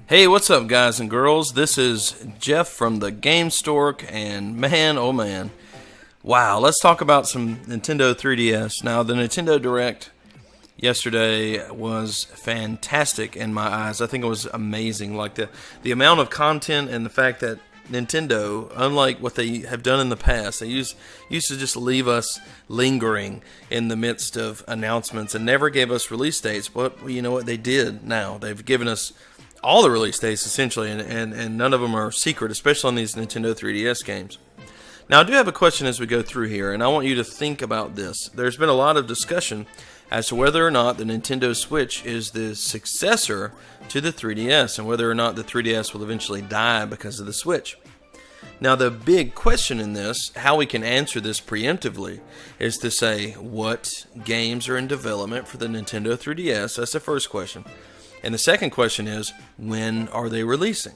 Hey, what's up, guys and girls? This is Jeff from the Gamestork, and man, oh man, wow, let's talk about some Nintendo 3DS. Now, the Nintendo Direct yesterday was fantastic in my eyes. I think it was amazing. Like the amount of content and the fact that Nintendo, unlike what they have done in the past, they used to just leave us lingering in the midst of announcements and never gave us release dates. But you know what they did now? They've given us all the release dates essentially, and none of them are secret, especially on these Nintendo 3DS games. Now, I do have a question as we go through here, and I want you to think about this. There's been a lot of discussion as to whether or not the Nintendo Switch is the successor to the 3DS, and whether or not the 3DS will eventually die because of the Switch. Now, the big question in this, how we can answer this preemptively, is to say, what games are in development for the Nintendo 3DS? That's the first question. And the second question is, when are they releasing?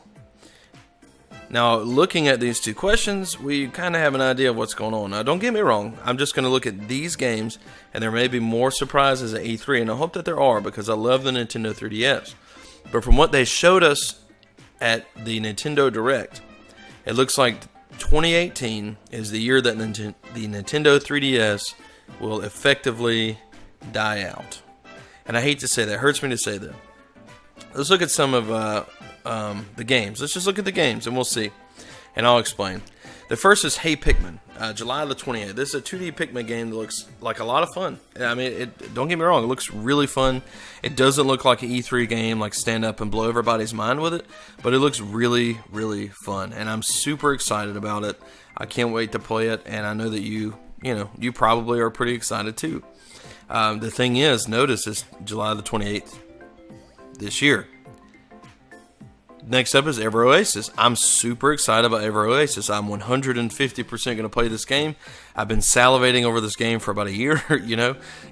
Now, looking at these two questions, we kind of have an idea of what's going on. Now, don't get me wrong. I'm just going to look at these games, and there may be more surprises at E3, and I hope that there are, because I love the Nintendo 3DS. But from what they showed us at the Nintendo Direct, it looks like 2018 is the year that the Nintendo 3DS will effectively die out. And I hate to say that. It hurts me to say that. Let's look at some of the games. Let's just look at the games and we'll see. And I'll explain. The first is Hey Pikmin, July the 28th. This is a 2D Pikmin game that looks like a lot of fun. I mean, don't get me wrong, it looks really fun. It doesn't look like an E3 game, like stand up and blow everybody's mind with it, but it looks really, really fun. And I'm super excited about it. I can't wait to play it, and I know that you probably are pretty excited too. The thing is, notice it's July the 28th. This year. Next up is Ever Oasis. I'm super excited about Ever Oasis. I'm 150% going to play this game. I've been salivating over this game for about a year.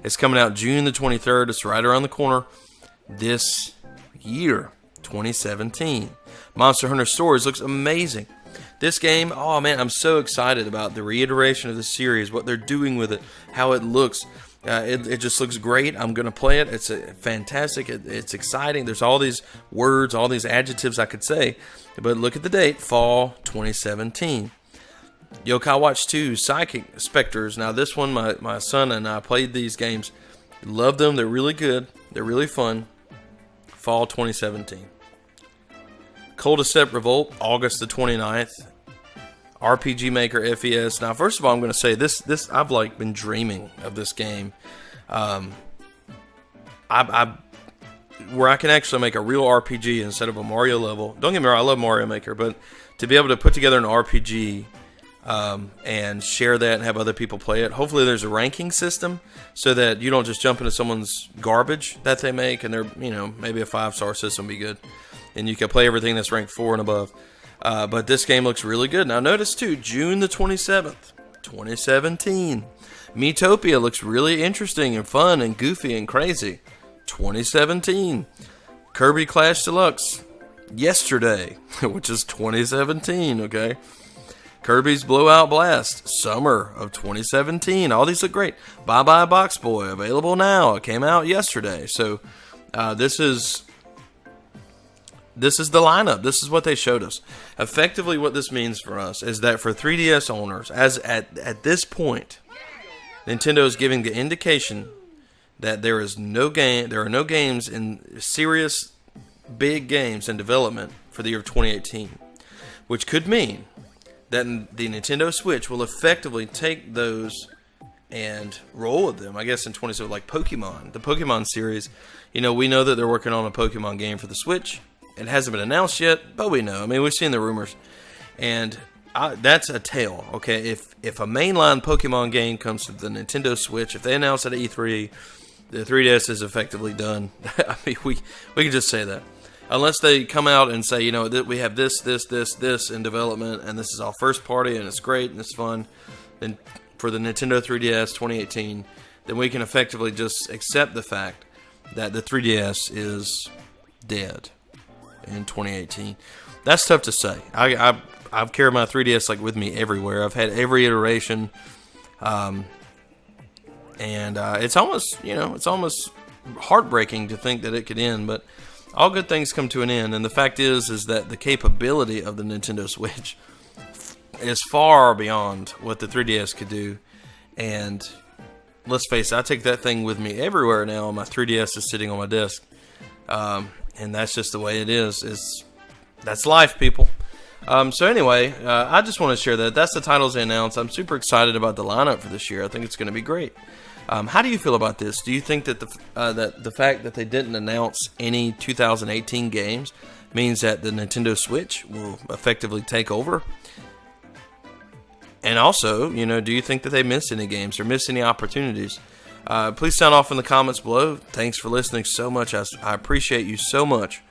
It's coming out June the 23rd. It's right around the corner this year, 2017. Monster Hunter Stories looks amazing. This game, oh man, I'm so excited about the reiteration of the series, what they're doing with it, how it looks. It just looks great. I'm going to play it. It's fantastic. It's exciting. There's all these words, all these adjectives I could say. But look at the date, fall 2017. Yokai Watch 2, Psychic Spectres. Now this one, my son and I played these games. Love them. They're really good. They're really fun. Fall 2017. Cold-Step Revolt, August the 29th. RPG Maker FES. Now, first of all, I'm going to say this I've been dreaming of this game. Where I can actually make a real RPG instead of a Mario level. Don't get me wrong, I love Mario Maker, but to be able to put together an RPG and share that and have other people play it. Hopefully there's a ranking system so that you don't just jump into someone's garbage that they make and they're, maybe a 5-star system would be good. And you can play everything that's ranked 4 and above. But this game looks really good. Now notice too, June the 27th, 2017. Miitopia looks really interesting and fun and goofy and crazy. 2017. Kirby Clash Deluxe, yesterday, which is 2017, okay? Kirby's Blowout Blast, summer of 2017. All these look great. Bye Bye Box Boy, available now. It came out yesterday. So this is the lineup. This is what they showed us. Effectively, what this means for us is that for 3DS owners, as at this point, Nintendo is giving the indication that there are no games in serious big games in development for the year of 2018, which could mean that the Nintendo Switch will effectively take those and roll with them, I guess, in 2017, like Pokemon, the Pokemon series. We know that they're working on a Pokemon game for the Switch. It hasn't been announced yet, but we know. I mean, we've seen the rumors. And that's a tale, okay? If a mainline Pokemon game comes to the Nintendo Switch, if they announce it at E3, the 3DS is effectively done. I mean, we can just say that. Unless they come out and say, we have this in development, and this is all first party, and it's great, and it's fun, then for the Nintendo 3DS 2018, then we can effectively just accept the fact that the 3DS is dead in 2018. That's tough to say. I've carried my 3DS with me everywhere. I've had every iteration, and it's almost heartbreaking to think that it could end. But all good things come to an end, and the fact is that the capability of the Nintendo Switch is far beyond what the 3DS could do. And let's face it, I take that thing with me everywhere now. My 3DS is sitting on my desk, and that's just the way it is. That's life, people. So anyway, I just want to share that. That's the titles they announced. I'm super excited about the lineup for this year. I think it's going to be great. How do you feel about this? Do you think that the fact that they didn't announce any 2018 games means that the Nintendo Switch will effectively take over? And also, do you think that they missed any games or missed any opportunities? Please sound off in the comments below. Thanks for listening so much. I appreciate you so much.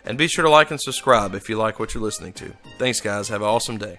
And be sure to like and subscribe if you like what you're listening to. Thanks, guys. Have an awesome day.